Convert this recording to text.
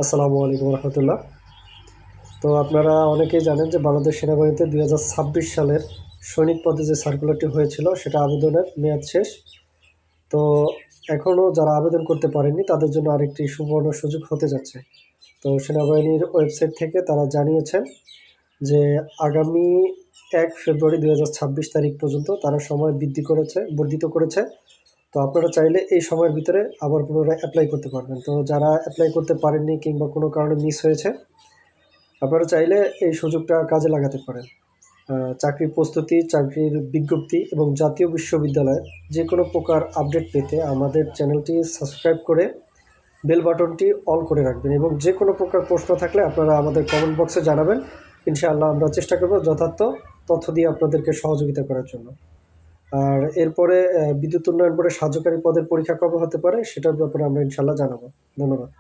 আসসালামু আলাইকুম রহমতুল্লাহ। তো আপনারা অনেকেই জানেন যে বাংলাদেশ সেনাবাহিনীতে 2026 সালের সৈনিক পদে যে সার্কুলারটি হয়েছিল সেটা আবেদনের মেয়াদ শেষ। তো এখনও যারা আবেদন করতে পারেনি তাদের জন্য আরেকটি সুবর্ণ সুযোগ হতে যাচ্ছে। তো সেনাবাহিনীর ওয়েবসাইট থেকে তারা জানিয়েছেন যে আগামী 1 ফেব্রুয়ারি 2026 তারিখ পর্যন্ত তারা সময় বর্ধিত করেছে। তো আপনারা চাইলে এই সময়ের ভিতরে আবার পুনরায় অ্যাপ্লাই করতে পারবেন। তো যারা অ্যাপ্লাই করতে পারেননি কিংবা কোনো কারণে মিস হয়েছে, আপনারা চাইলে এই সুযোগটা কাজে লাগাতে পারেন। চাকরির প্রস্তুতি, চাকরির বিজ্ঞপ্তি এবং জাতীয় বিশ্ববিদ্যালয়ের যে কোনো প্রকার আপডেট পেতে আমাদের চ্যানেলটি সাবস্ক্রাইব করে বেল বাটনটি অল করে রাখবেন এবং যে কোনো প্রকার প্রশ্ন থাকলে আপনারা আমাদের কমেন্ট বক্সে জানাবেন। ইনশাআল্লাহ আমরা চেষ্টা করব যথার্থ তথ্য দিয়ে আপনাদেরকে সহযোগিতা করার জন্য। আর এরপরে বিদ্যুৎ উন্নয়ন বোর্ডের সাহায্যকারী পদের পরীক্ষা কবে হতে পারে সেটার ব্যাপারে আমরা ইনশাআল্লাহ জানাবো। ধন্যবাদ।